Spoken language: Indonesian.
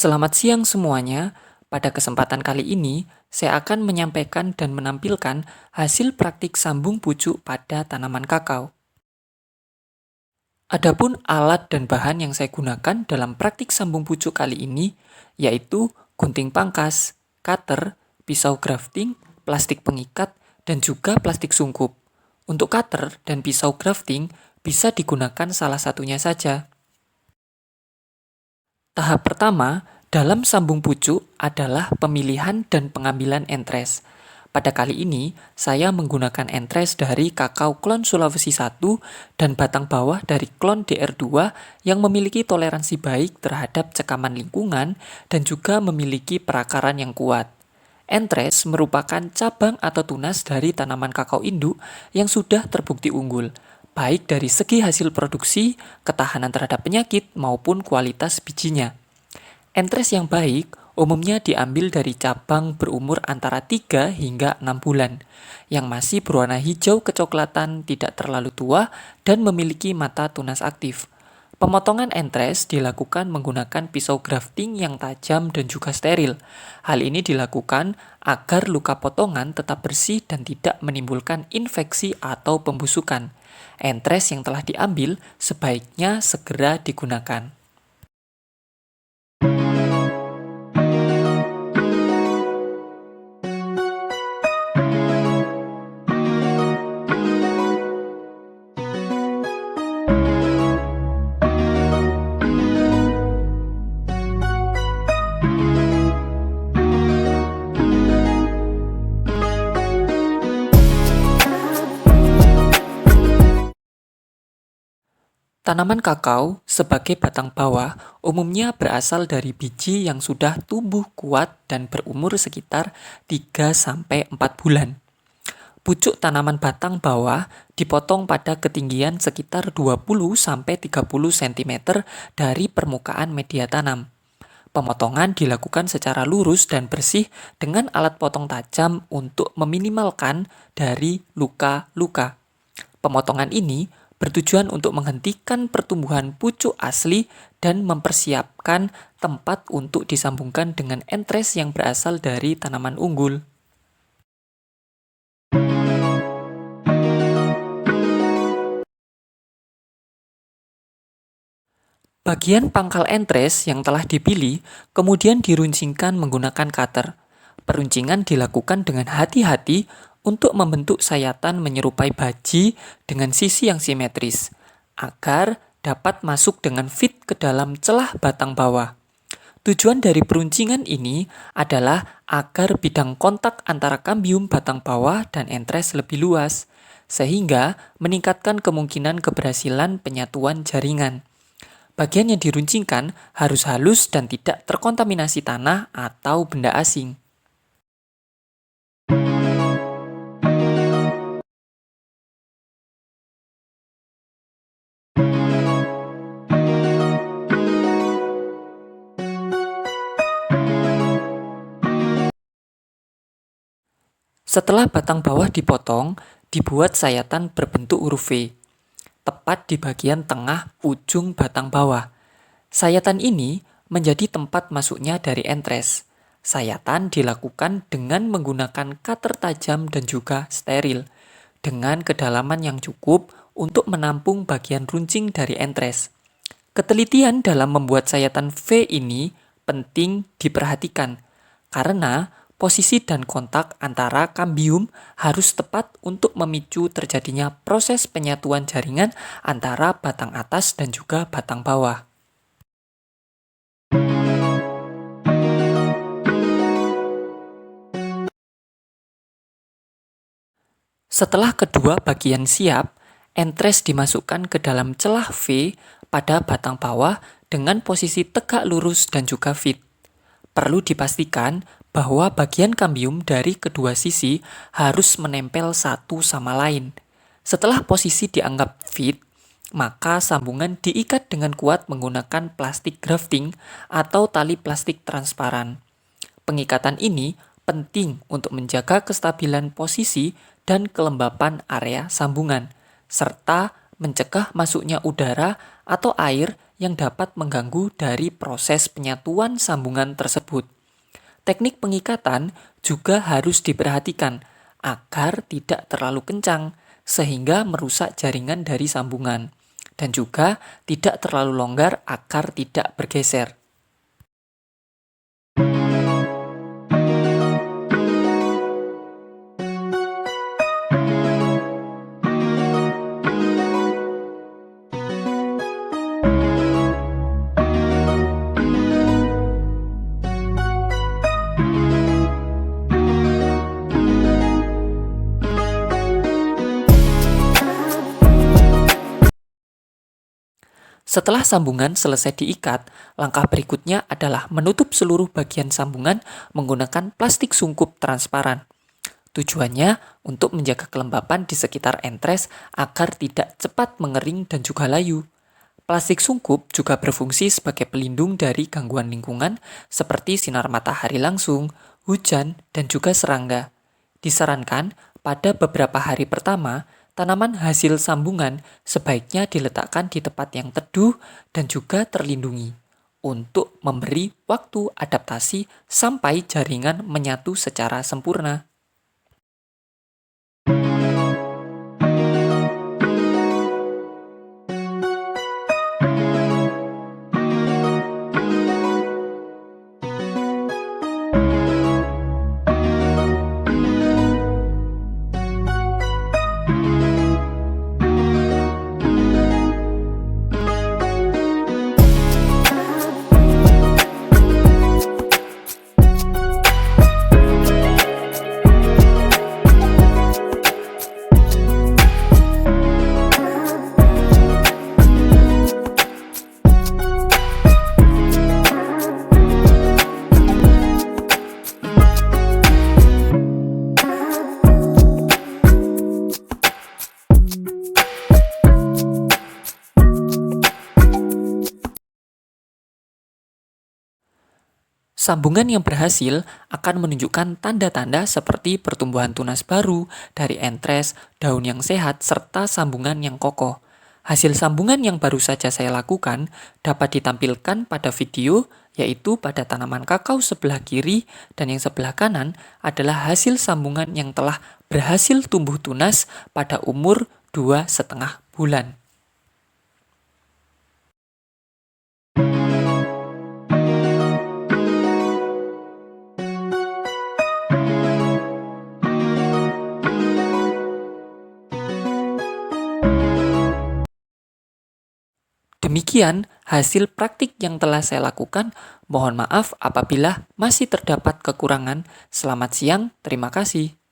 Selamat siang semuanya. Pada kesempatan kali ini, saya akan menyampaikan dan menampilkan hasil praktik sambung pucuk pada tanaman kakao. Adapun alat dan bahan yang saya gunakan dalam praktik sambung pucuk kali ini, yaitu gunting pangkas, cutter, pisau grafting, plastik pengikat, dan juga plastik sungkup. Untuk cutter dan pisau grafting bisa digunakan salah satunya saja. Tahap pertama dalam sambung pucuk adalah pemilihan dan pengambilan entres. Pada kali ini, saya menggunakan entres dari kakao klon Sulawesi 1 dan batang bawah dari klon DR2 yang memiliki toleransi baik terhadap cekaman lingkungan dan juga memiliki perakaran yang kuat. Entres merupakan cabang atau tunas dari tanaman kakao induk yang sudah terbukti unggul, baik dari segi hasil produksi, ketahanan terhadap penyakit, maupun kualitas bijinya. Entres yang baik umumnya diambil dari cabang berumur antara 3 hingga 6 bulan, yang masih berwarna hijau kecoklatan, tidak terlalu tua, dan memiliki mata tunas aktif. Pemotongan entres dilakukan menggunakan pisau grafting yang tajam dan juga steril. Hal ini dilakukan agar luka potongan tetap bersih dan tidak menimbulkan infeksi atau pembusukan. Entres yang telah diambil sebaiknya segera digunakan. Tanaman kakao sebagai batang bawah umumnya berasal dari biji yang sudah tumbuh kuat dan berumur sekitar 3-4 bulan. Pucuk tanaman batang bawah dipotong pada ketinggian sekitar 20-30 cm dari permukaan media tanam. Pemotongan dilakukan secara lurus dan bersih dengan alat potong tajam untuk meminimalkan dari luka-luka. Pemotongan ini bertujuan untuk menghentikan pertumbuhan pucuk asli dan mempersiapkan tempat untuk disambungkan dengan entres yang berasal dari tanaman unggul. Bagian pangkal entres yang telah dipilih kemudian diruncingkan menggunakan cutter. Peruncingan dilakukan dengan hati-hati untuk membentuk sayatan menyerupai baji dengan sisi yang simetris, agar dapat masuk dengan fit ke dalam celah batang bawah. Tujuan dari peruncingan ini adalah agar bidang kontak antara kambium batang bawah dan entres lebih luas, sehingga meningkatkan kemungkinan keberhasilan penyatuan jaringan. Bagian yang diruncingkan harus halus dan tidak terkontaminasi tanah atau benda asing. Setelah batang bawah dipotong, dibuat sayatan berbentuk huruf V, tepat di bagian tengah ujung batang bawah. Sayatan ini menjadi tempat masuknya dari entres. Sayatan dilakukan dengan menggunakan cutter tajam dan juga steril, dengan kedalaman yang cukup untuk menampung bagian runcing dari entres. Ketelitian dalam membuat sayatan V ini penting diperhatikan, karena posisi dan kontak antara kambium harus tepat untuk memicu terjadinya proses penyatuan jaringan antara batang atas dan juga batang bawah. Setelah kedua bagian siap, entres dimasukkan ke dalam celah V pada batang bawah dengan posisi tegak lurus dan juga fit. Perlu dipastikan bahwa bagian kambium dari kedua sisi harus menempel satu sama lain. Setelah posisi dianggap fit, maka sambungan diikat dengan kuat menggunakan plastik grafting atau tali plastik transparan. Pengikatan ini penting untuk menjaga kestabilan posisi dan kelembapan area sambungan, serta mencegah masuknya udara atau air yang dapat mengganggu dari proses penyatuan sambungan tersebut. Teknik pengikatan juga harus diperhatikan agar tidak terlalu kencang sehingga merusak jaringan dari sambungan dan juga tidak terlalu longgar agar tidak bergeser. Setelah sambungan selesai diikat, langkah berikutnya adalah menutup seluruh bagian sambungan menggunakan plastik sungkup transparan. Tujuannya untuk menjaga kelembapan di sekitar entres agar tidak cepat mengering dan juga layu. Plastik sungkup juga berfungsi sebagai pelindung dari gangguan lingkungan seperti sinar matahari langsung, hujan, dan juga serangga. Disarankan pada beberapa hari pertama, tanaman hasil sambungan sebaiknya diletakkan di tempat yang teduh dan juga terlindungi untuk memberi waktu adaptasi sampai jaringan menyatu secara sempurna. Sambungan yang berhasil akan menunjukkan tanda-tanda seperti pertumbuhan tunas baru dari entres, daun yang sehat, serta sambungan yang kokoh. Hasil sambungan yang baru saja saya lakukan dapat ditampilkan pada video, yaitu pada tanaman kakao sebelah kiri dan yang sebelah kanan adalah hasil sambungan yang telah berhasil tumbuh tunas pada umur 2,5 bulan. Demikian hasil praktik yang telah saya lakukan. Mohon maaf apabila masih terdapat kekurangan. Selamat siang, terima kasih.